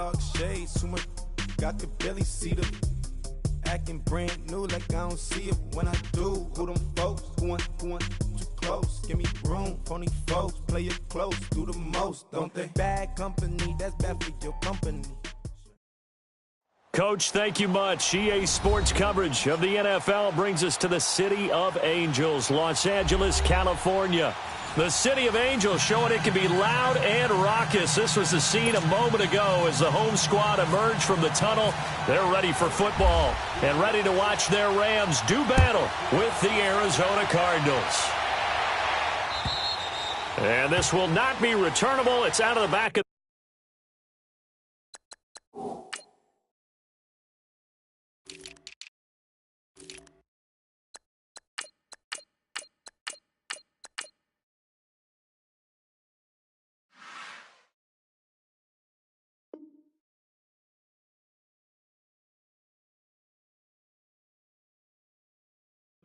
dark shades, too much got the belly see the acting brand new like I don't see it when I do. Who them folks going too close? Give me room, phony folks play it close, do the most, don't they? Bad company, that's bad for your company. Coach, thank you much. EA Sports coverage of the NFL brings us to the City of Angels, Los Angeles, California. The City of Angels showing it can be loud and raucous. This was the scene a moment ago as the home squad emerged from the tunnel. They're ready for football and ready to watch their Rams do battle with the Arizona Cardinals. And this will not be returnable. It's out of the back of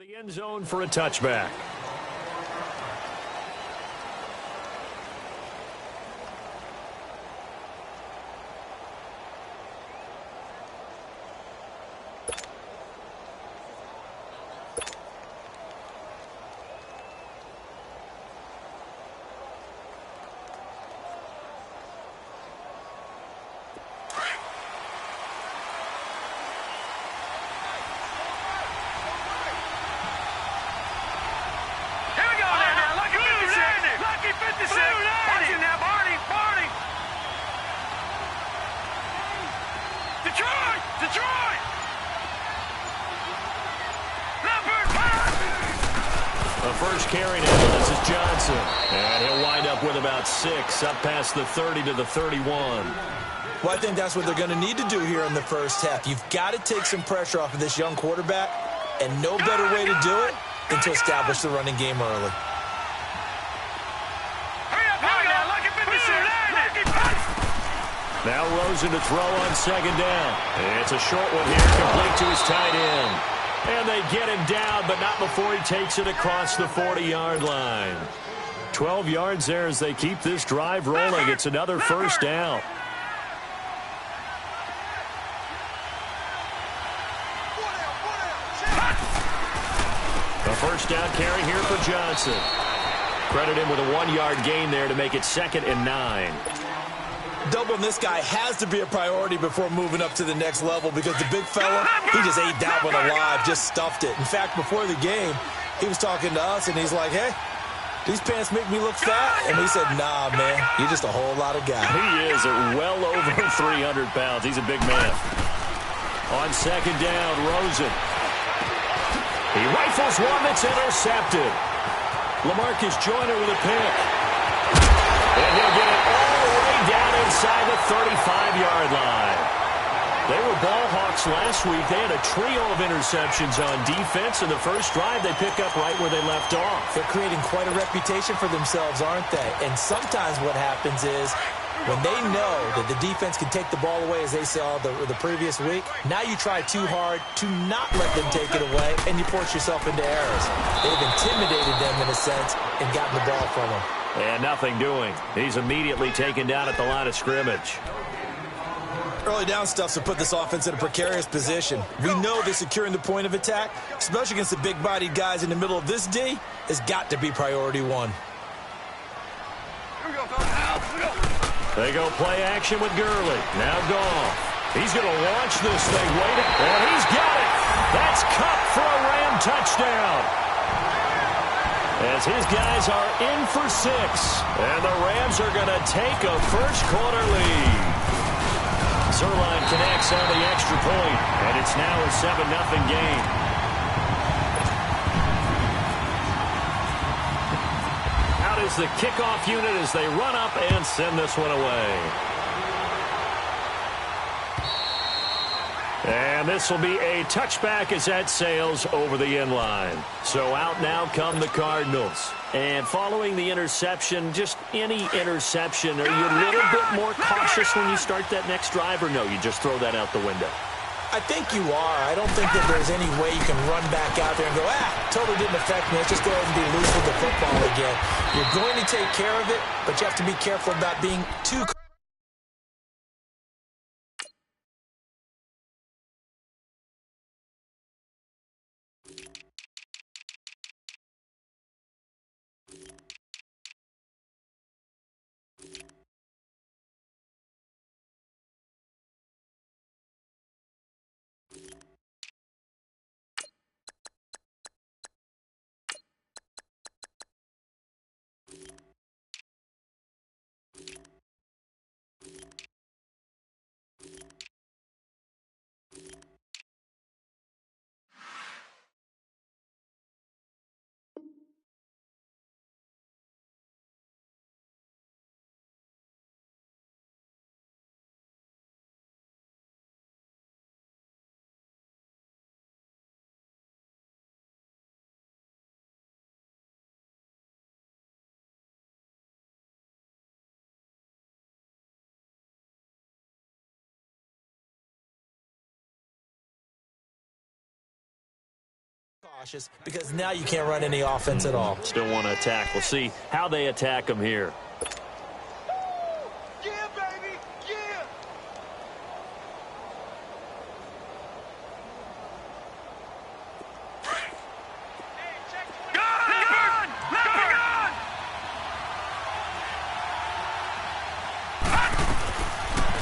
the end zone for a touchback. First carry now, this is Johnson. And he'll wind up with about 6, up past the 30 to the 31. Well, I think that's what they're going to need to do here in the first half. You've got to take some pressure off of this young quarterback, and no better way to do it than to establish the running game early. Now Rosen to throw on second down. It's a short one here, complete to his tight end. And they get him down, but not before he takes it across the 40-yard line. 12 yards there as they keep this drive rolling. It's another first down. A first down carry here for Johnson. Credit him with a 1-yard gain there to make it 2nd and 9. Doubling this guy has to be a priority before moving up to the next level because the big fella, he just ate that one alive, just stuffed it. In fact, before the game, he was talking to us, and he's like, hey, these pants make me look fat. And we said, nah, man, you're just a whole lot of guy. He is well over 300 pounds. He's a big man. On second down, Rosen. He rifles one that's intercepted. LaMarcus Joyner with a pick. And he'll get it all the way down inside the 35-yard line. They were ball hawks last week. They had a trio of interceptions on defense. In the first drive, they pick up right where they left off. They're creating quite a reputation for themselves, aren't they? And sometimes what happens is when they know that the defense can take the ball away, as they saw the previous week, now you try too hard to not let them take it away, and you force yourself into errors. They've intimidated them in a sense and gotten the ball from them. And nothing doing. He's immediately taken down at the line of scrimmage. Early down stuff's to put this offense in a precarious position. We know that securing the point of attack, especially against the big-bodied guys in the middle of this D, has got to be priority one. They go play action with Gurley. Now Goff. He's going to launch this thing. Wait, and he's got it. That's Cup for a Ram touchdown. As his guys are in for 6. And the Rams are going to take a first-quarter lead. Zerline connects on the extra point, and it's now a 7-0 game. Out is the kickoff unit as they run up and send this one away. And this will be a touchback as that sails over the end line. So out now come the Cardinals. And following the interception, just any interception, are you a little bit more cautious when you start that next drive, or no, you just throw that out the window? I think you are. I don't think that there's any way you can run back out there and go, totally didn't affect me. Let's just go ahead and be loose with the football again. You're going to take care of it, but you have to be careful about being too cautious because now you can't run any offense at all. Still want to attack. We'll see how they attack them here.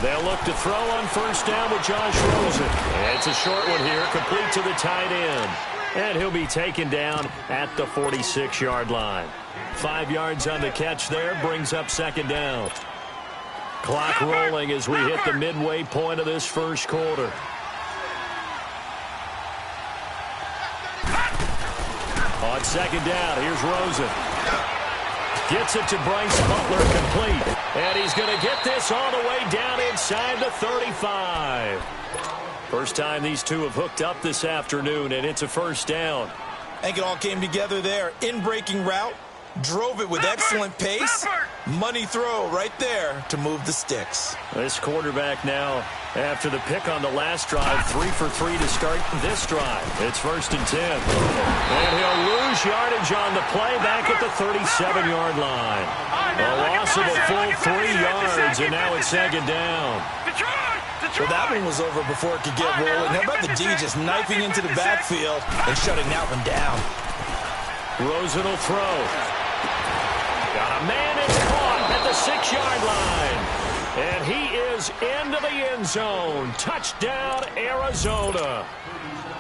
They'll look to throw on first down with Josh Rosen. And it's a short one here, complete to the tight end. And he'll be taken down at the 46-yard line. 5 yards on the catch there, brings up second down. Clock rolling as we hit the midway point of this first quarter. On second down, here's Rosen. Gets it to Bryce Butler, complete. And he's going to get this all the way down inside the 35. First time these two have hooked up this afternoon, and it's a first down. I think it all came together there. In-breaking route, drove it with excellent pace. Money throw right there to move the sticks. This quarterback now, after the pick on the last drive, 3 for 3 to start this drive. It's 1st and 10. And he'll lose yardage on the play back at the 37-yard line. A loss of a full 3 yards, and now it's second down. Well, that one was over before it could get rolling. How about the D just knifing into the backfield and shutting that one down? Rosen will throw. Got a man, it's caught at the 6-yard line. And he is into the end zone. Touchdown, Arizona.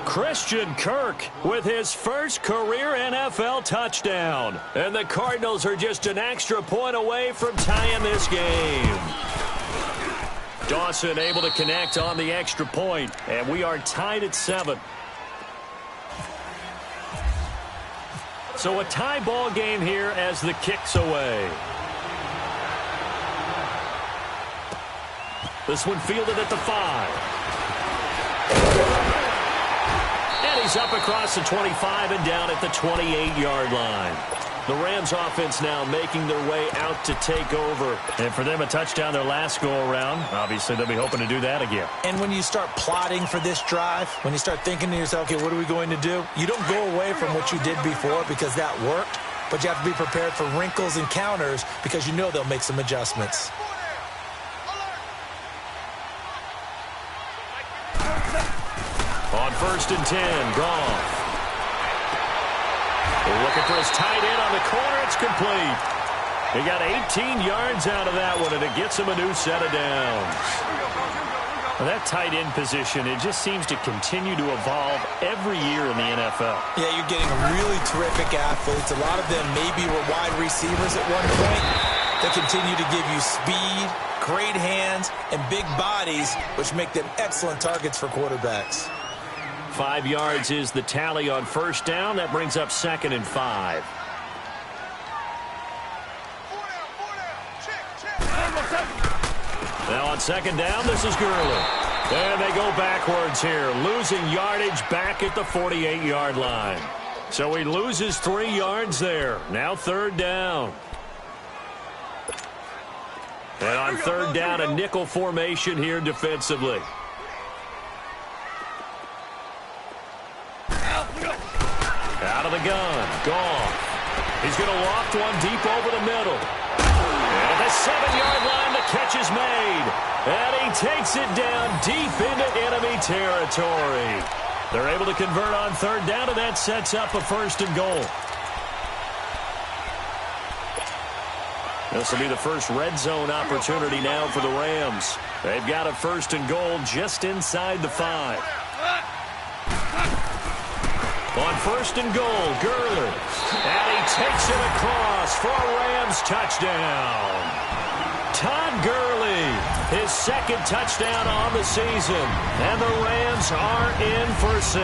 Christian Kirk with his first career NFL touchdown. And the Cardinals are just an extra point away from tying this game. Dawson able to connect on the extra point, and we are tied at 7. So a tie ball game here as the kick's away. This one fielded at the 5. And he's up across the 25 and down at the 28-yard line. The Rams offense now making their way out to take over. And for them, a touchdown their last go-around. Obviously, they'll be hoping to do that again. And when you start plotting for this drive, when you start thinking to yourself, okay, what are we going to do? You don't go away from what you did before because that worked. But you have to be prepared for wrinkles and counters because you know they'll make some adjustments. On 1st and 10, Goff. Looking for his tight end on the corner. It's complete. He got 18 yards out of that one, and it gets him a new set of downs. Well, that tight end position, it just seems to continue to evolve every year in the NFL. Yeah, you're getting really terrific athletes. A lot of them maybe were wide receivers at one point. They continue to give you speed, great hands, and big bodies, which make them excellent targets for quarterbacks. 5 yards is the tally on first down. That brings up 2nd and 5. Now on second down, this is Gurley. And they go backwards here, losing yardage back at the 48-yard line. So he loses 3 yards there. Now 3rd down. And on 3rd down, a nickel formation here defensively. Out of the gun, Goff. He's going to loft one deep over the middle. And at the 7-yard line, the catch is made. And he takes it down deep into enemy territory. They're able to convert on 3rd down, and that sets up a 1st and goal. This will be the first red zone opportunity now for the Rams. They've got a 1st and goal just inside the 5. On 1st and goal, Gurley. And he takes it across for a Rams touchdown. Todd Gurley, his 2nd touchdown on the season. And the Rams are in for 6.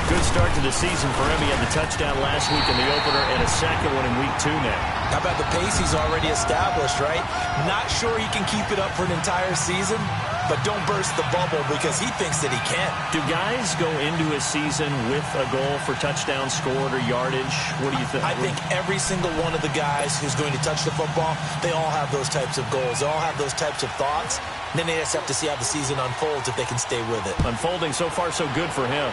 Good start to the season for him. He had the touchdown last week in the opener and a 2nd one in week 2 now. How about the pace he's already established, right? Not sure he can keep it up for an entire season, but don't burst the bubble because he thinks that he can. Do guys go into a season with a goal for touchdown scored or yardage? What do you think? I think every single one of the guys who's going to touch the football, they all have those types of goals. They all have those types of thoughts. And then they just have to see how the season unfolds if they can stay with it. Unfolding so far so good for him.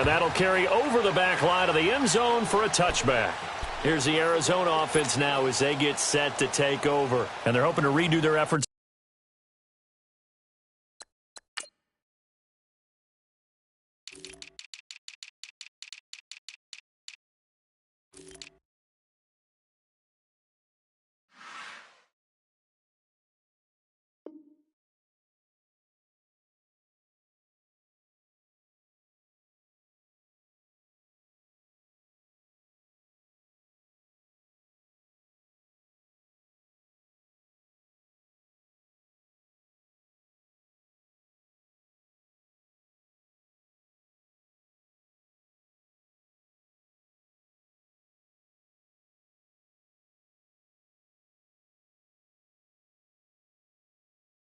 And that'll carry over the back line of the end zone for a touchback. Here's the Arizona offense now as they get set to take over. And they're hoping to redo their efforts.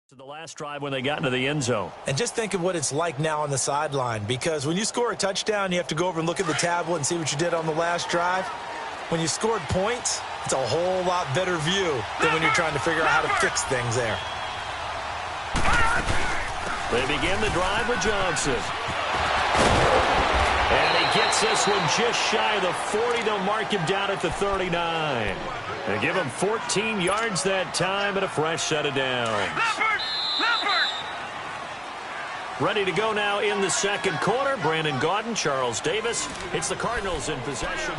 To the last drive when they got into the end zone. And just think of what it's like now on the sideline, because when you score a touchdown, you have to go over and look at the tablet and see what you did on the last drive. When you scored points, it's a whole lot better view than when you're trying to figure out how to fix things there. They begin the drive with Johnson. And he gets this one just shy of the 40. They'll mark him down at the 39. They give him 14 yards that time and a fresh set of downs. Ready to go now in the second quarter. Brandon Gaudin, Charles Davis. It's the Cardinals in possession.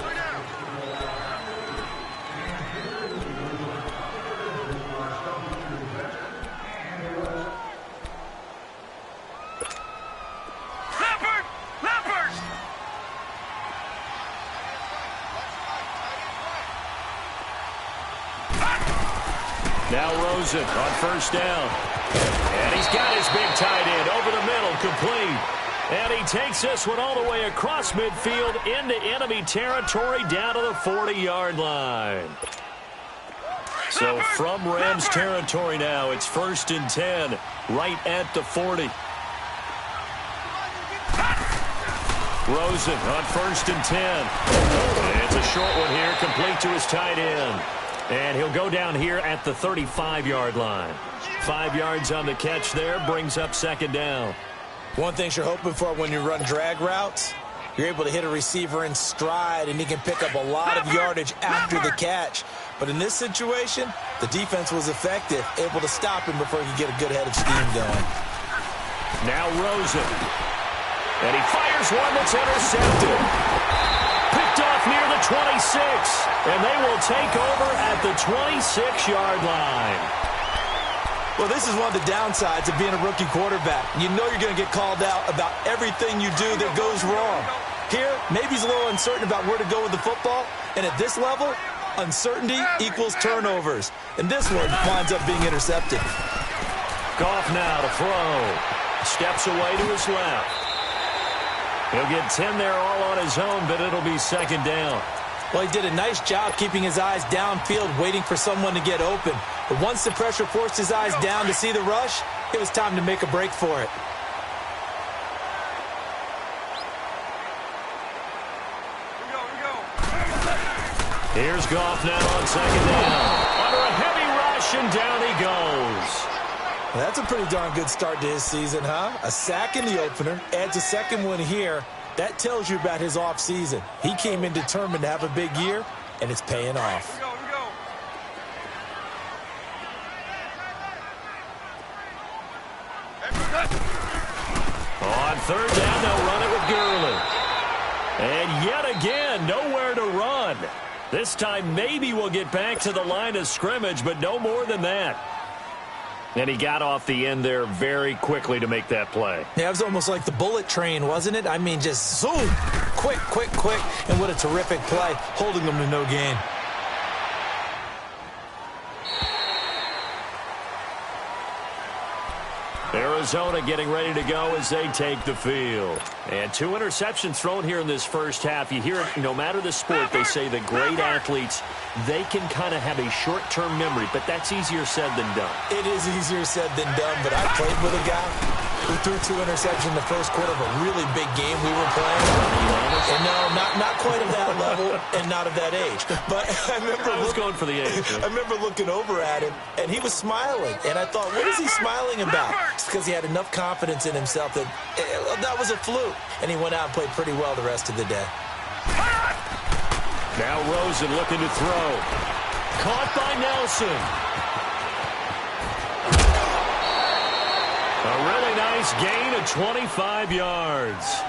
Now Rosen on first down. And he's got his big tight end over the middle, complete. And he takes this one all the way across midfield into enemy territory down to the 40-yard line. So from Rams territory now, it's 1st and 10, right at the 40. Rosen on 1st and 10. It's a short one here, complete to his tight end. And he'll go down here at the 35-yard line. 5 yards on the catch there, brings up second down. One thing you're hoping for when you run drag routes, you're able to hit a receiver in stride, and he can pick up a lot of yardage after the catch. But in this situation, the defense was effective, able to stop him before he could get a good head of steam going. Now Rosen. And he fires one that's intercepted. Picked off near the 26, and they will take over at the 26-yard line. Well, this is one of the downsides of being a rookie quarterback. You know you're going to get called out about everything you do that goes wrong. Here, maybe he's a little uncertain about where to go with the football, and at this level, uncertainty equals turnovers. And this one winds up being intercepted. Goff now to throw. Steps away to his left. He'll get 10 there all on his own, but it'll be second down. Well, he did a nice job keeping his eyes downfield, waiting for someone to get open. But once the pressure forced his eyes down to see the rush, it was time to make a break for it. Here's Goff now on second down. Under a heavy rush, and down he goes. Well, that's a pretty darn good start to his season, huh? A sack in the opener, adds a second one here. That tells you about his offseason. He came in determined to have a big year, and it's paying off. On third down, they'll run it with Gurley. And yet again, nowhere to run. This time, maybe we'll get back to the line of scrimmage, but no more than that. And he got off the end there very quickly to make that play. Yeah, it was almost like the bullet train, wasn't it? I mean, just zoom, quick, quick, quick. And what a terrific play, holding them to no gain. Arizona getting ready to go as they take the field. And 2 interceptions thrown here in this first half. You hear it, no matter the sport, they say the great athletes, they can kind of have a short-term memory, but that's easier said than done. It is easier said than done, but I played with a guy who threw 2 interceptions in the first quarter of a really big game we were playing. And no, not quite of that level and not of that age. But I was going for the age. I remember looking over at him, and he was smiling. And I thought, what is he smiling about? It's because he had enough confidence in himself that that was a fluke. And he went out and played pretty well the rest of the day. Now Rosen looking to throw. Caught by Nelson. A really nice gain of 25 yards.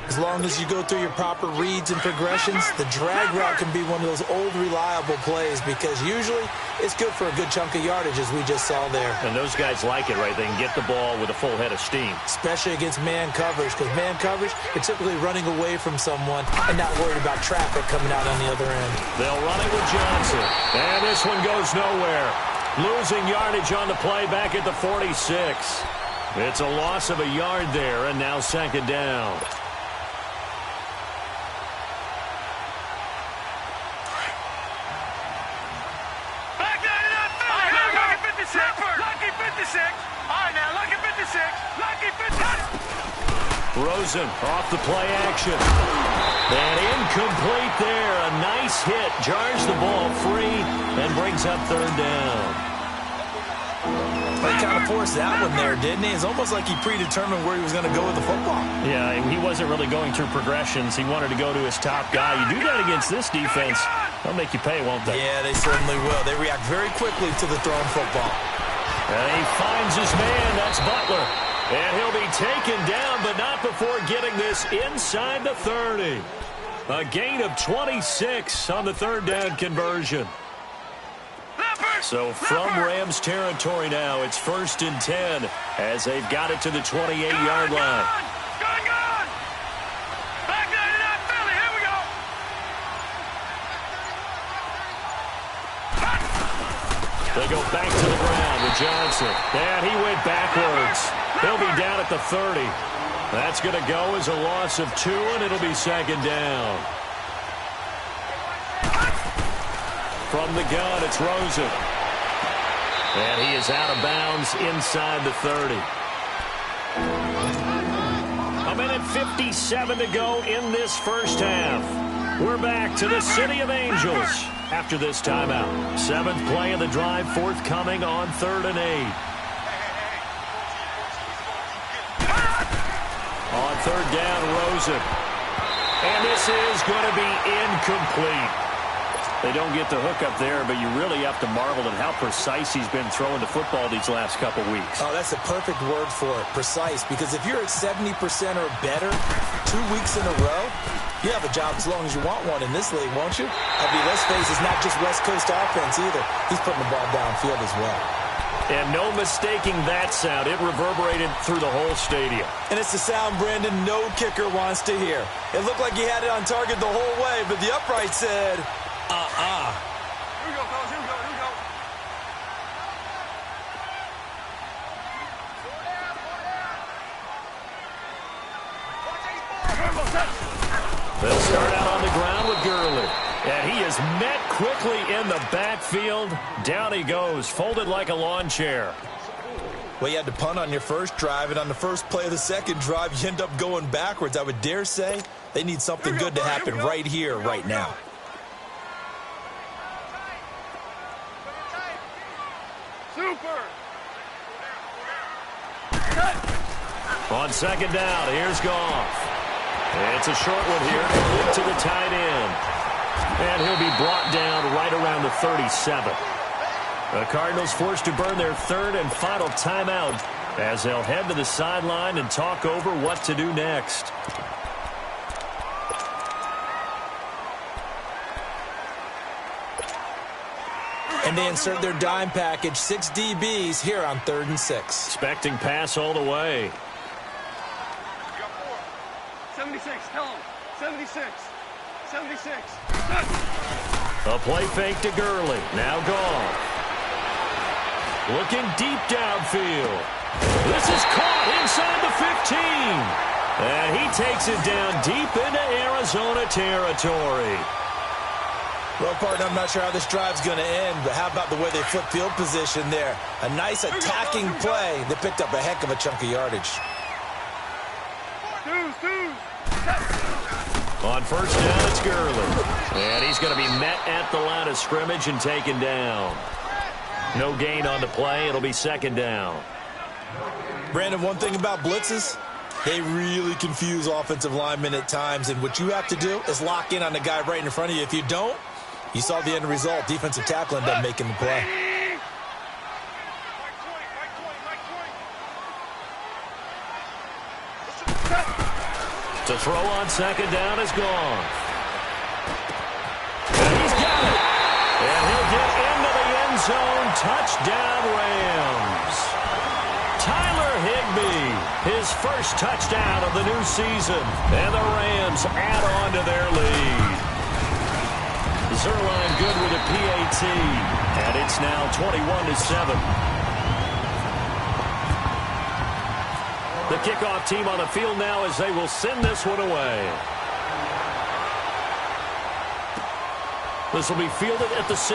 As long as you go through your proper reads and progressions, the drag route can be one of those old reliable plays because usually it's good for a good chunk of yardage, as we just saw there. And those guys like it, right? They can get the ball with a full head of steam. Especially against man coverage, because man coverage, you're typically running away from someone and not worried about traffic coming out on the other end. They'll run it with Johnson. And this one goes nowhere. Losing yardage on the play back at the 46. It's a loss of a yard there, and now second down. Rosen off the play action. And incomplete there. A nice hit. Jars the ball free and brings up third down. He kind of forced that one there, didn't he? It's almost like he predetermined where he was going to go with the football. Yeah, he wasn't really going through progressions. He wanted to go to his top guy. You do that against this defense, they'll make you pay, won't they? Yeah, they certainly will. They react very quickly to the thrown football. And he finds his man. That's Butler. And he'll be taken down, but not before getting this inside the 30. A gain of 26 on the third down conversion. So from Rams territory now, it's 1st and 10 as they've got it to the 28-yard line. They go back to the ground with Johnson. And he went backwards. He'll be down at the 30. That's going to go as a loss of 2, and it'll be second down. From the gun, it's Rosen. And he is out of bounds inside the 30. A minute 57 to go in this first half. We're back to the City of Angels after this timeout. 7th play of the drive forthcoming on 3rd and 8. On 3rd down, Rosen. And this is going to be incomplete. They don't get the hook up there, but you really have to marvel at how precise he's been throwing the football these last couple weeks. Oh, that's a perfect word for it, precise, because if you're at 70% or better 2 weeks in a row, you have a job as long as you want one in this league, won't you? I mean, let's face it, it's not just West Coast offense either. He's putting the ball downfield as well. And no mistaking that sound. It reverberated through the whole stadium. And it's the sound, Brandon, no kicker wants to hear. It looked like he had it on target the whole way, but the upright said, Here we go, fellas. Here we go. They'll start out on the ground with Gurley. And he is met quickly in the backfield. Down he goes, folded like a lawn chair. Well, you had to punt on your first drive, and on the first play of the second drive, you end up going backwards. I would dare say they need something good to happen right here, right now. Super. On second down, here's Goff. It's a short one here to the tight end. And he'll be brought down right around the 37. The Cardinals forced to burn their 3rd and final timeout as they'll head to the sideline and talk over what to do next. And they insert their dime package, 6 DBs here on 3rd and 6. Expecting pass all the way. 76, tell him. 76. 76. A play fake to Gurley. Now Goff. Looking deep downfield. This is caught inside the 15. And he takes it down deep into Arizona territory. Well, partner, I'm not sure how this drive's going to end, but how about the way they flip field position there? A nice attacking play that picked up a heck of a chunk of yardage. On first down, it's Gurley. And he's going to be met at the line of scrimmage and taken down. No gain on the play. It'll be second down. Brandon, one thing about blitzes, they really confuse offensive linemen at times, and what you have to do is lock in on the guy right in front of you. If you don't, you saw the end result. Defensive tackle ended up making the play. To throw on second down is gone. And he's got it. And he'll get into the end zone. Touchdown, Rams. Tyler Higbee, his first touchdown of the new season. And the Rams add on to their lead. Zerline good with a PAT. And it's now 21-7. The kickoff team on the field now as they will send this one away. This will be fielded at the 6.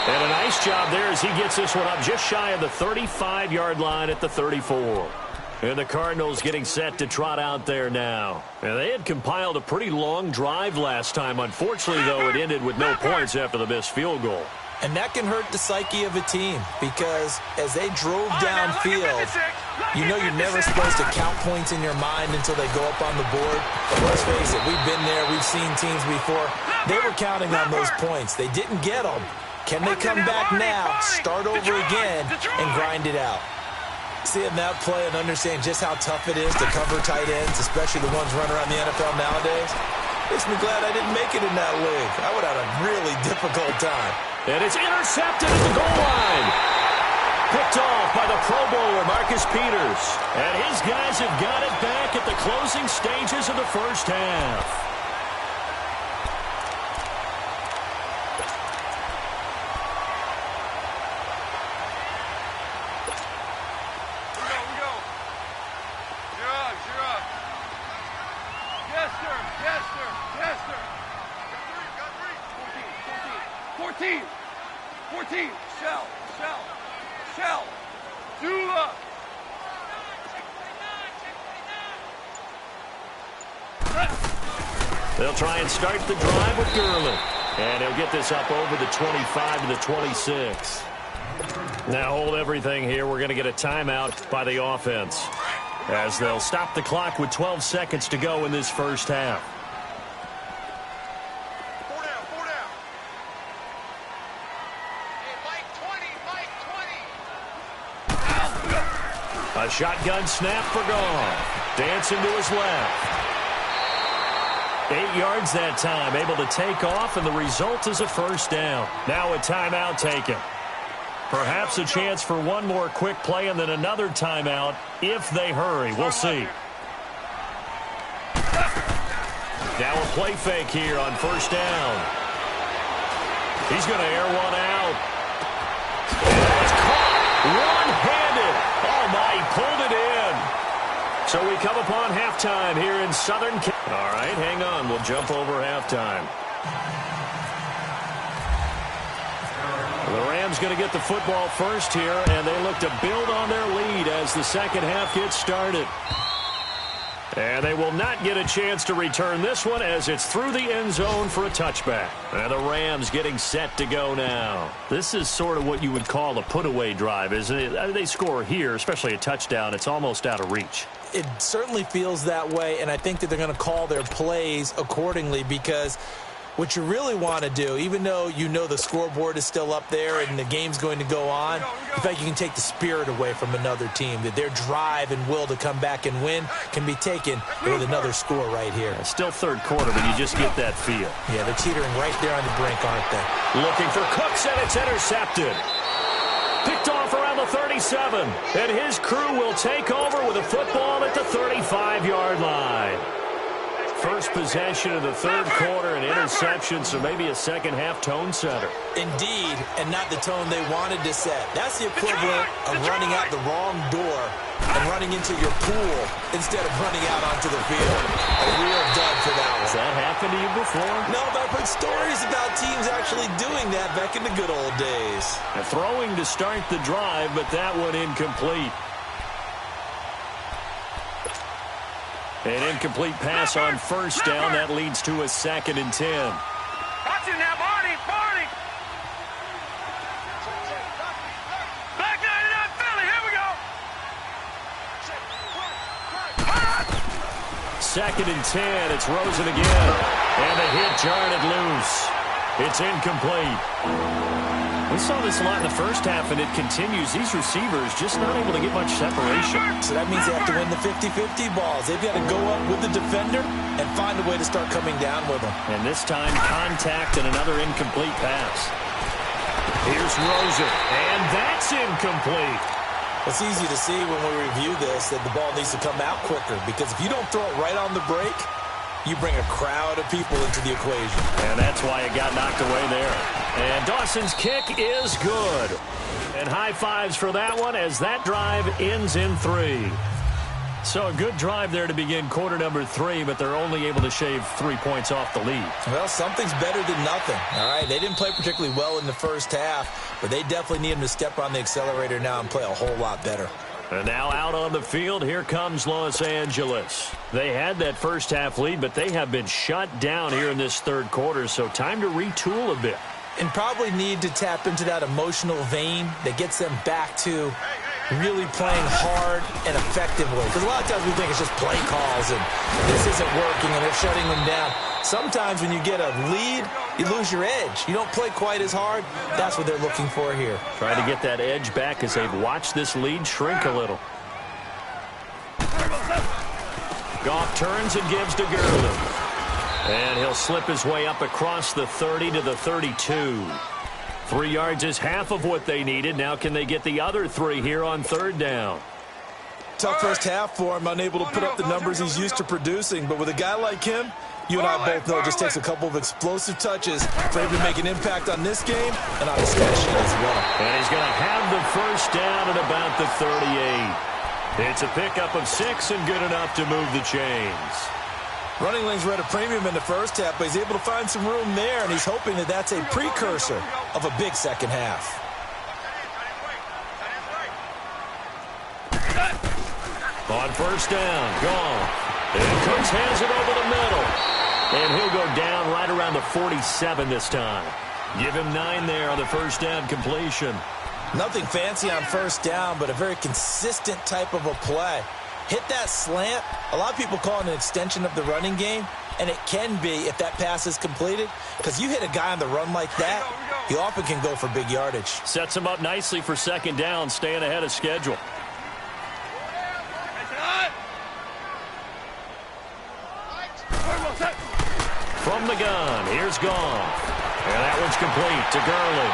And a nice job there as he gets this one up just shy of the 35-yard line at the 34. And the Cardinals getting set to trot out there now. And they had compiled a pretty long drive last time. Unfortunately, though, it ended with no points after the missed field goal. And that can hurt the psyche of a team because as they drove downfield, you know you're never supposed to count points in your mind until they go up on the board. But let's face it, we've been there. We've seen teams before. They were counting on those points. They didn't get them. Can they come back now, start over again, and grind it out? Seeing that play and understanding just how tough it is to cover tight ends, especially the ones running around the NFL nowadays, makes me glad I didn't make it in that league. I would have had a really difficult time. And it's intercepted at the goal line. Picked off by the Pro Bowler, Marcus Peters. And his guys have got it back at the closing stages of the first half. They'll try and start the drive with Gurley. And he'll get this up over the 25 to the 26. Now hold everything here. We're going to get a timeout by the offense as they'll stop the clock with 12 seconds to go in this first half. A shotgun snap for Goff. Dancing to his left. 8 yards that time, able to take off, and the result is a first down. Now a timeout taken. Perhaps a chance for one more quick play and then another timeout if they hurry. We'll see. Now a play fake here on first down. He's going to air one out. And it's caught one-handed. Oh, my, he pulled it in. So we come upon halftime here in Southern California. All right, hang on. We'll jump over halftime. The Rams going to get the football first here, and they look to build on their lead as the second half gets started. And they will not get a chance to return this one as it's through the end zone for a touchback. And the Rams getting set to go now. This is sort of what you would call a put-away drive, isn't it? They score here, especially a touchdown. It's almost out of reach. It certainly feels that way, and I think that they're going to call their plays accordingly because what you really want to do, even though you know the scoreboard is still up there and the game's going to go on, in fact, you can take the spirit away from another team, that their drive and will to come back and win can be taken with another score right here. It's still third quarter, but you just get that feel. Yeah, they're teetering right there on the brink, aren't they? Looking for Cooks, and it's intercepted. Picked off around the 37, and his crew will take over with a football at the 35-yard line. First possession of the third quarter, an interception, so maybe a second-half tone setter. Indeed, and not the tone they wanted to set. That's the equivalent of running out the wrong door and running into your pool instead of running out onto the field. A real dud for that one. Has that happened to you before? No, but I've heard stories about teams actually doing that back in the good old days. A throwing to start the drive, but that one incomplete. An incomplete pass on first down. That leads to a 2nd and 10. Watch it now, Barney! Barney! Back 99 Philly, here we go! 2nd and 10. It's Rosen again. And the hit jarred it loose. It's incomplete. We saw this a lot in the first half, and it continues. These receivers just not able to get much separation. So that means they have to win the 50-50 balls. They've got to go up with the defender and find a way to start coming down with them. And this time, contact and another incomplete pass. Here's Rosen, and that's incomplete. It's easy to see when we review this that the ball needs to come out quicker, because if you don't throw it right on the break, you bring a crowd of people into the equation. And that's why it got knocked away there. And Dawson's kick is good. And high fives for that one as that drive ends in 3. So a good drive there to begin quarter number 3, but they're only able to shave 3 points off the lead. Well, something's better than nothing. All right, they didn't play particularly well in the first half, but they definitely need them to step on the accelerator now and play a whole lot better. And now out on the field, here comes Los Angeles. They had that first half lead, but they have been shut down here in this third quarter, so time to retool a bit. And probably need to tap into that emotional vein that gets them back to really playing hard and effectively. Because a lot of times we think it's just play calls and this isn't working and they're shutting them down. Sometimes when you get a lead, you lose your edge. You don't play quite as hard. That's what they're looking for here. Trying to get that edge back as they've watched this lead shrink a little. Goff turns and gives to Gurley. And he'll slip his way up across the 30 to the 32. 3 yards is half of what they needed. Now can they get the other 3 here on third down? Tough first half for him, unable to put up the numbers he's used to producing. But with a guy like him, you and I both know it just takes a couple of explosive touches for him to make an impact on this game and on the stat sheet as well. And he's going to have the first down at about the 38. It's a pickup of 6 and good enough to move the chains. Running lanes were at a premium in the first half, but he's able to find some room there, and he's hoping that that's a precursor of a big second half. On first down, gone. And Cooks hands it over the middle. And he'll go down right around the 47 this time. Give him 9 there on the first down completion. Nothing fancy on first down, but a very consistent type of a play. Hit that slant. A lot of people call it an extension of the running game, and it can be if that pass is completed, because you hit a guy on the run like that, he often can go for big yardage. Sets him up nicely for second down, staying ahead of schedule. From the gun, here's Goff. And that one's complete to Gurley.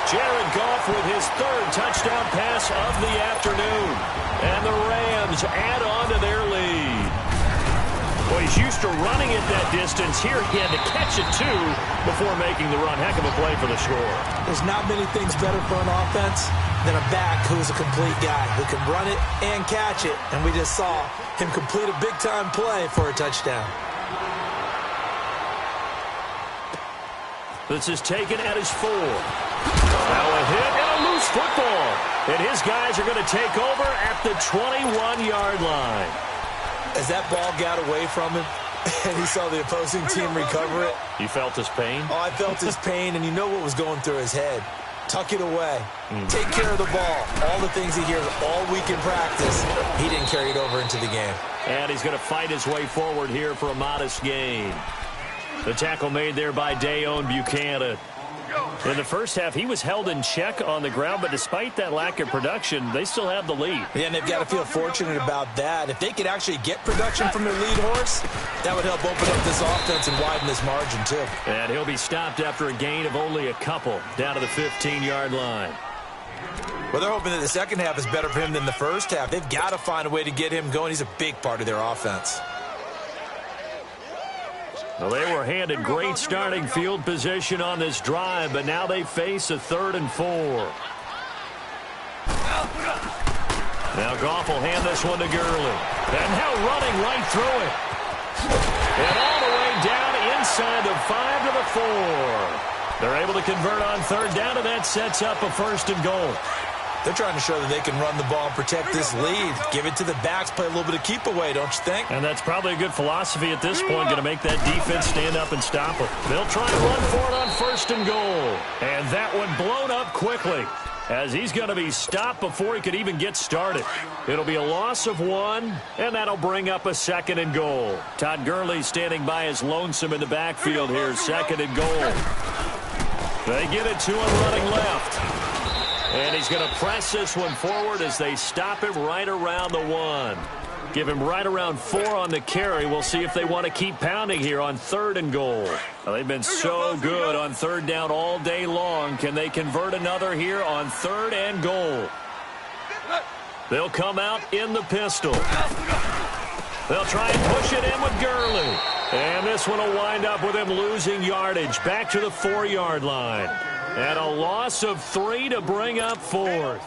Jared Goff with his 3rd touchdown pass of the afternoon. And the Rams add on to their lead. Well, he's used to running it that distance. Here he had to catch it, too, before making the run. Heck of a play for the score. There's not many things better for an offense than a back who's a complete guy who can run it and catch it. And we just saw him complete a big-time play for a touchdown. This is taken at his 4. Now a hit and a loose football. And his guys are going to take over at the 21-yard line. As that ball got away from him and he saw the opposing team recover it. You felt his pain? Oh, I felt his pain, and you know what was going through his head. Tuck it away. Take care of the ball. All the things he hears all week in practice, he didn't carry it over into the game. And he's going to fight his way forward here for a modest gain. The tackle made there by Dayon Buchanan. In the first half, he was held in check on the ground, but despite that lack of production, they still have the lead. Yeah, and they've got to feel fortunate about that. If they could actually get production from their lead horse, that would help open up this offense and widen this margin, too. And he'll be stopped after a gain of only a couple, down to the 15-yard line. Well, they're hoping that the second half is better for him than the first half. They've got to find a way to get him going. He's a big part of their offense. Well, they were handed great starting field position on this drive, but now they face a 3rd and 4. Now Goff will hand this one to Gurley. And now running right through it. And all the way down inside the 5 to the 4. They're able to convert on third down, and that sets up a 1st and goal. They're trying to show that they can run the ball and protect this lead. Give it to the backs, play a little bit of keep away, don't you think? And that's probably a good philosophy at this point, going to make that defense stand up and stop it. They'll try and run for it on 1st and goal. And that one blown up quickly, as he's going to be stopped before he could even get started. It'll be a loss of 1, and that'll bring up a 2nd and goal. Todd Gurley standing by his lonesome in the backfield here, 2nd and goal. They get it to him running left. And he's going to press this one forward as they stop him right around the 1. Give him right around 4 on the carry. We'll see if they want to keep pounding here on 3rd and goal. Well, they've been so good on 3rd down all day long. Can they convert another here on 3rd and goal? They'll come out in the pistol. They'll try and push it in with Gurley. And this one will wind up with him losing yardage back to the 4-yard line. And a loss of 3 to bring up 4th.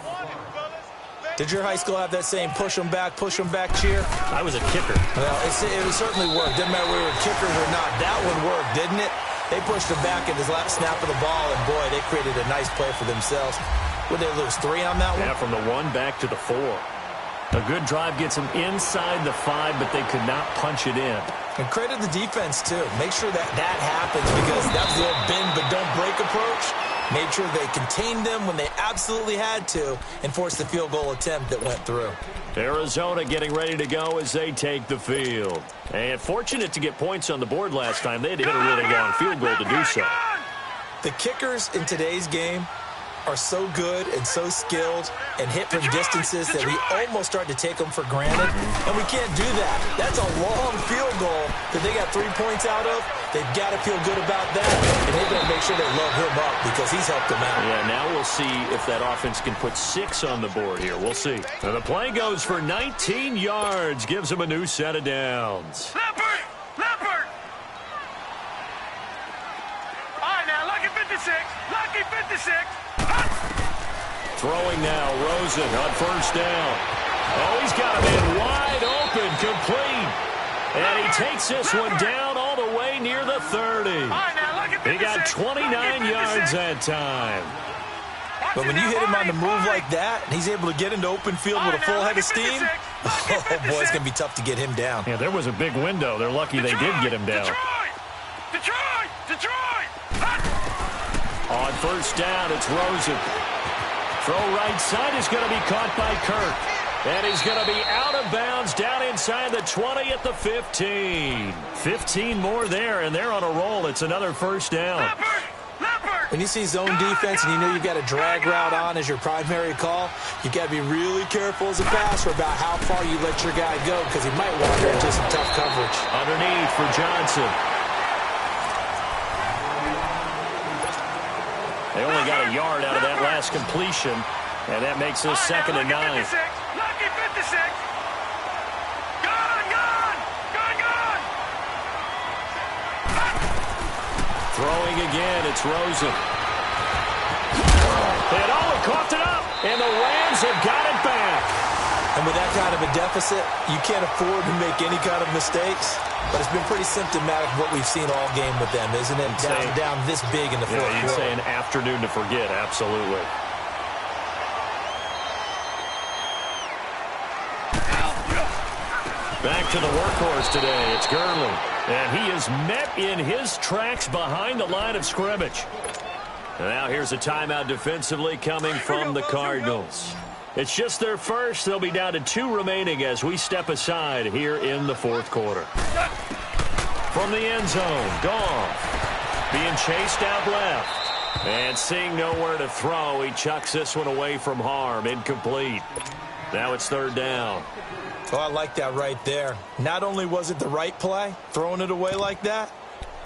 Did your high school have that same push them back cheer? I was a kicker. Well, it certainly worked. Didn't matter whether we were kickers or not. That one worked, didn't it? They pushed him back at his last snap of the ball, and boy, they created a nice play for themselves. Would they lose 3 on that one? Yeah, from the 1 back to the 4. A good drive gets them inside the 5, but they could not punch it in. And credit the defense, too. Make sure that happens, because that was the old bend but don't break approach. Made sure they contained them when they absolutely had to and forced the field goal attempt that went through. Arizona getting ready to go as they take the field. And fortunate to get points on the board last time. They had to hit a really long field goal to do so. The kickers in today's game are so good and so skilled and hit from distances that we almost start to take them for granted, and we can't do that. That's a long field goal that they got 3 points out of. They've got to feel good about that, and they've got to make sure they load him up because he's helped them out. Yeah, now we'll see if that offense can put 6 on the board here. We'll see. And the play goes for 19 yards, gives them a new set of downs. Leopard! Leopard! All right, now, lucky 56. Lucky 56. Throwing now, Rosen on 1st down. Oh, he's got him in wide open, complete. And he takes this one down all the way near the 30. He got 29 yards that time. But when you hit him on the move like that, and he's able to get into open field with a full head of steam, oh, boy, it's going to be tough to get him down. Yeah, there was a big window. They're lucky they did get him down. Detroit! On 1st down, it's Rosen. Throw right side is going to be caught by Kirk. And he's going to be out of bounds down inside the 20 at the 15. 15 more there, and they're on a roll. It's another 1st down. When you see zone defense and you know you've got a drag route on as your primary call, you've got to be really careful as a passer about how far you let your guy go because he might wander into some tough coverage. Underneath for Johnson. They only got a yard out of that last completion, and that makes this 2nd and 9. Lucky 56. Gone! Throwing again, it's Rosen. And he coughed it up, and the Rams have got it back. And with that kind of a deficit, you can't afford to make any kind of mistakes. But it's been pretty symptomatic of what we've seen all game with them, isn't it? Down this big in the fourth quarter. You'd say an afternoon to forget, absolutely. Back to the workhorse today, it's Gurley. And he is met in his tracks behind the line of scrimmage. And now here's a timeout defensively coming from the Cardinals. It's just their first. They'll be down to 2 remaining as we step aside here in the 4th quarter. From the end zone, Goff being chased out left. And seeing nowhere to throw, he chucks this one away from harm. Incomplete. Now it's 3rd down. Oh, I like that right there. Not only was it the right play, throwing it away like that,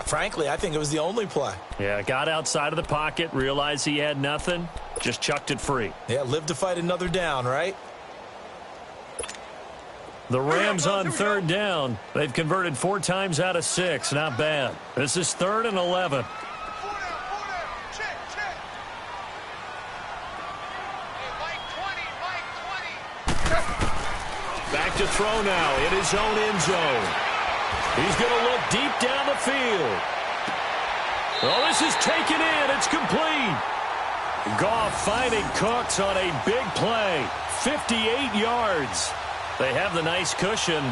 frankly, I think it was the only play. Yeah, got outside of the pocket, realized he had nothing, just chucked it free. Yeah, live to fight another down, right? The Rams on 3rd down. They've converted 4 times out of 6. Not bad. This is 3rd and 11. throw now in his own end zone. He's going to look deep down the field. Oh, this is taken in. It's complete. Goff finding Cooks on a big play. 58 yards. They have the nice cushion.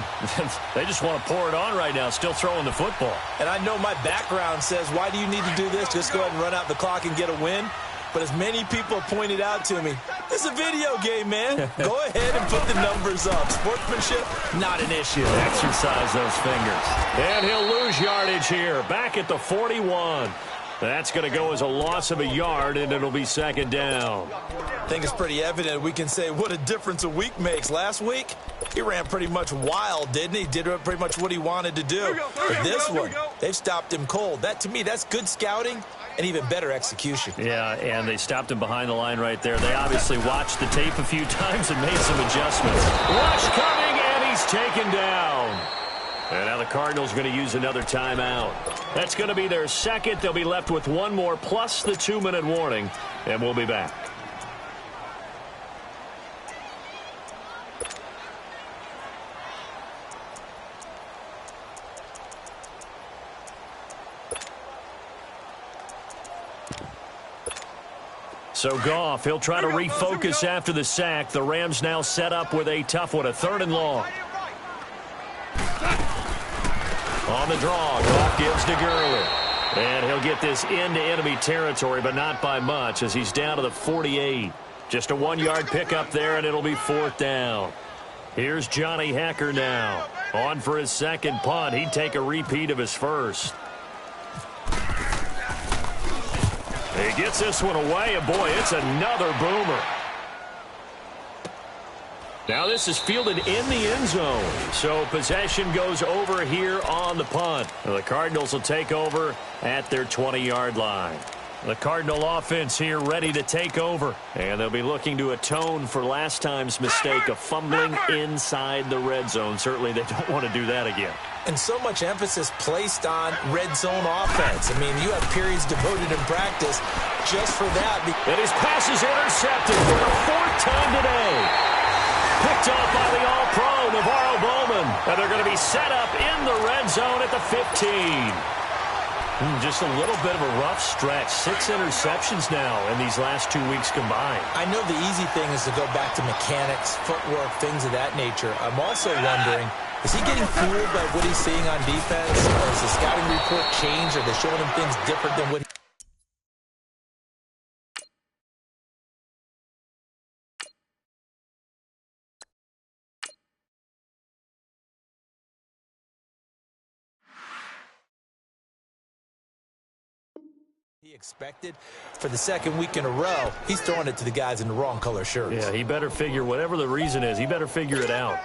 They just want to pour it on right now, still throwing the football. And I know my background says, why do you need to do this? Just go ahead and run out the clock and get a win. But as many people have pointed out to me, this is a video game, man. Go ahead and put the numbers up. Sportsmanship, not an issue. Exercise those fingers. And he'll lose yardage here. Back at the 41. That's going to go as a loss of a yard, and it'll be second down. I think it's pretty evident we can say what a difference a week makes. Last week, he ran pretty much wild, didn't he? Did pretty much what he wanted to do. But this one, they've stopped him cold. That, to me, that's good scouting and even better execution. Yeah, and they stopped him behind the line right there. They obviously watched the tape a few times and made some adjustments. Rush coming, and he's taken down. And now the Cardinals are going to use another timeout. That's going to be their second. They'll be left with one more plus the 2-minute warning, and we'll be back. So Goff, he'll try to refocus after the sack. The Rams now set up with a tough one, a 3rd and long. On the draw, Goff gives to Gurley. And he'll get this into enemy territory, but not by much as he's down to the 48. Just a 1-yard pickup there, and it'll be 4th down. Here's Johnny Hecker now. On for his second punt. He'd take a repeat of his first. He gets this one away, and boy, it's another boomer. Now this is fielded in the end zone, so possession goes over here on the punt. The Cardinals will take over at their 20-yard line. The Cardinal offense here ready to take over, and they'll be looking to atone for last time's mistake of fumbling inside the red zone. Certainly they don't want to do that again. And so much emphasis placed on red zone offense. I mean, you have periods devoted in practice just for that. And his pass is intercepted for the 4th time today. Picked off by the All-Pro, Navarro Bowman. And they're going to be set up in the red zone at the 15. Just a little bit of a rough stretch. 6 interceptions now in these last 2 weeks combined. I know the easy thing is to go back to mechanics, footwork, things of that nature. I'm also wondering, is he getting fooled by what he's seeing on defense? Or has the scouting report changed? Are they showing him things different than what he expected? For the 2nd week in a row, he's throwing it to the guys in the wrong color shirts. Yeah, he better figure, whatever the reason is, he better figure it out.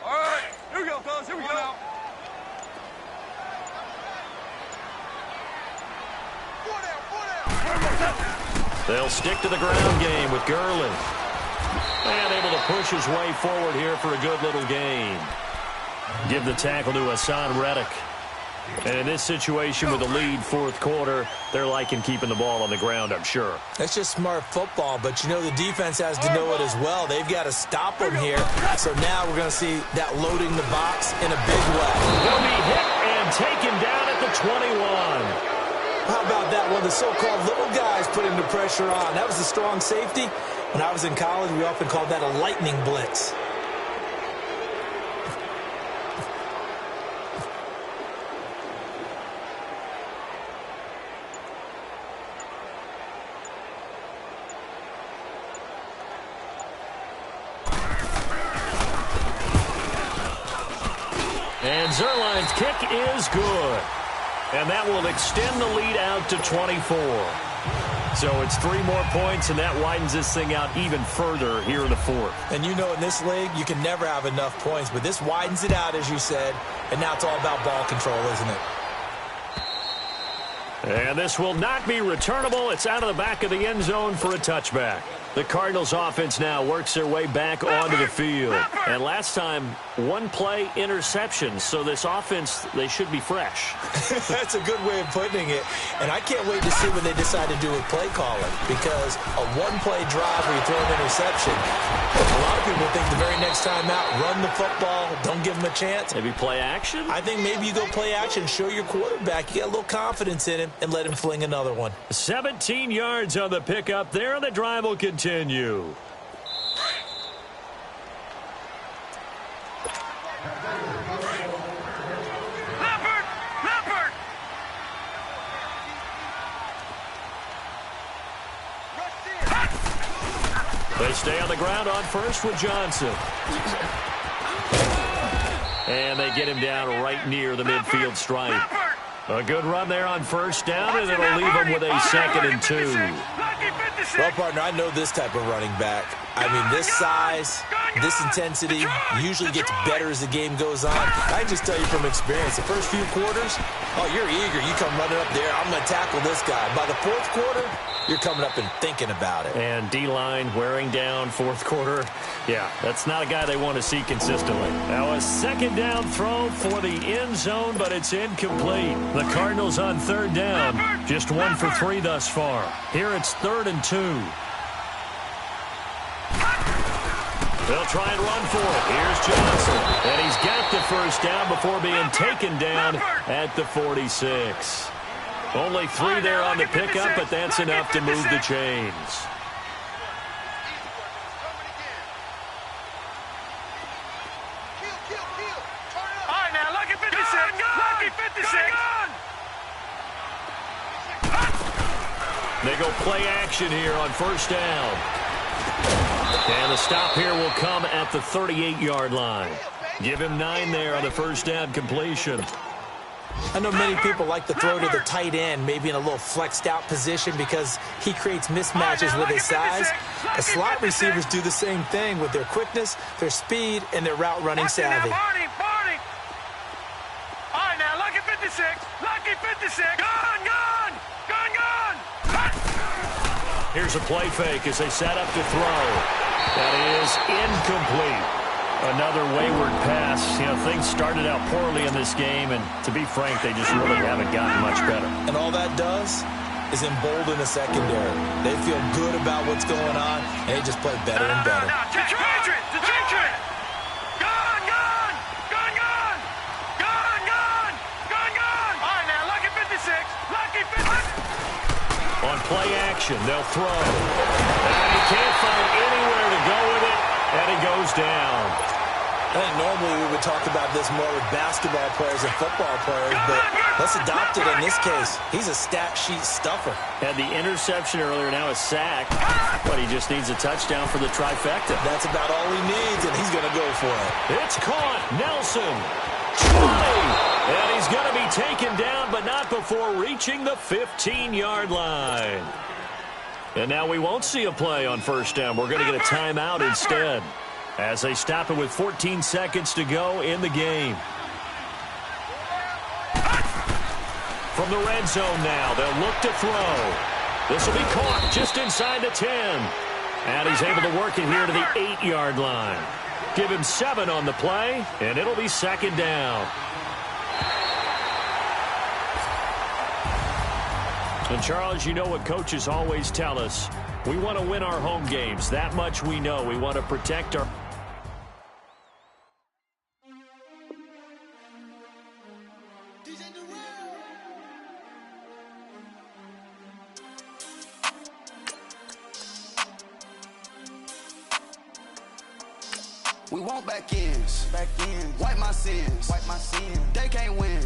All right, here we go, fellas. Here we go. They'll stick to the ground game with Gurley. And able to push his way forward here for a good little gain. Give the tackle to Hassan Reddick. And in this situation with the lead 4th quarter, they're liking keeping the ball on the ground, I'm sure. That's just smart football, but you know the defense has to know it as well. They've got to stop them here. So now we're going to see that loading the box in a big way. He'll be hit and taken down at the 21. How about that one? The so-called little guys putting the pressure on. That was a strong safety. When I was in college, we often called that a lightning blitz. And Zerline's kick is good. And that will extend the lead out to 24. So it's 3 more points, and that widens this thing out even further here in the 4th. And you know in this league, you can never have enough points, but this widens it out, as you said, and now it's all about ball control, isn't it? And this will not be returnable. It's out of the back of the end zone for a touchback. The Cardinals offense now works their way back onto the field. And last time, one play interception. So this offense, they should be fresh. That's a good way of putting it. And I can't wait to see what they decide to do with play calling. Because a one-play drive where you throw an interception, a lot of people think the very next time out, run the football, don't give them a chance. Maybe play action? I think maybe you go play action, show your quarterback, you get a little confidence in him, and let him fling another one. 17 yards on the pickup there. The drive will continue. Leopard! They stay on the ground on first with Johnson. And they get him down right near the midfield stripe. A good run there on first down, and it'll leave him with a 2nd and 2. Well, partner, I know this type of running back. I mean, this size, this intensity usually gets better as the game goes on. I can just tell you from experience, the first few quarters, oh, you're eager. You come running up there, I'm going to tackle this guy. By the fourth quarter, you're coming up and thinking about it. And D-line wearing down fourth quarter. Yeah, that's not a guy they want to see consistently. Now a 2nd down throw for the end zone, but it's incomplete. The Cardinals on 3rd down, just 1 for 3 thus far. Here it's 3rd and 2. They'll try and run for it. Here's Johnson. And he's got the first down before being taken down at the 46. Only 3 there on the pickup, but that's enough to move the chains. All right, now, lucky 56. Lucky 56. They go play action here on first down. And the stop here will come at the 38-yard line. Give him 9 there on the first down completion. I know many people like to throw to the tight end, maybe in a little flexed out position because he creates mismatches with his size. The slot receivers do the same thing with their quickness, their speed, and their route running savvy. All right, now, lucky 56. Lucky 56. Gone! Here's a play fake as they set up to throw. That is incomplete. Another wayward pass. You know, things started out poorly in this game, and to be frank, they just really haven't gotten much better. And all that does is embolden the secondary. They feel good about what's going on, and they just play better and better. Detroit! Gone! All right, now, lucky 56. Lucky 56. On play action, they'll throw. And he can't find anywhere to go with it, and he goes down. I think normally we would talk about this more with basketball players and football players, but let's adopt it in this case. He's a stat sheet stuffer. Had the interception earlier, now a sack. But he just needs a touchdown for the trifecta. That's about all he needs, and he's going to go for it. It's caught. Nelson. And he's going to be taken down, but not before reaching the 15-yard line. And now we won't see a play on first down. We're going to get a timeout instead as they stop it with 14 seconds to go in the game. From the red zone now, they'll look to throw. This will be caught just inside the 10. And he's able to work it here to the 8-yard line. Give him 7 on the play, and it'll be 2nd down. And, Charles, you know what coaches always tell us. We want to win our home games. That much we know. We want to protect our... We want back ends. Wipe my sins. They can't win.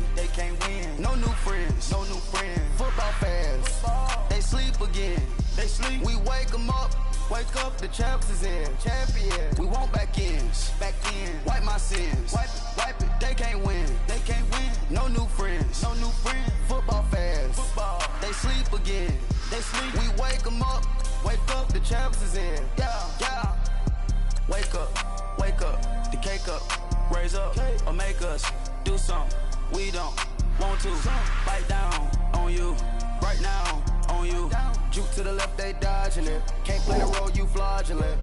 No new friends. Football fans. They sleep again. We wake them up. The champs is in. We want back ends. Wipe my sins. Wipe it. They can't win. No new friends. Football fans. They sleep again. We wake them up. The champs is in. Yeah. Wake up, the cake up, raise up, or make us do something we don't want to. Bite down on you, right now on you. Juke to the left, they dodging it. Can't play the role, you fraudulent.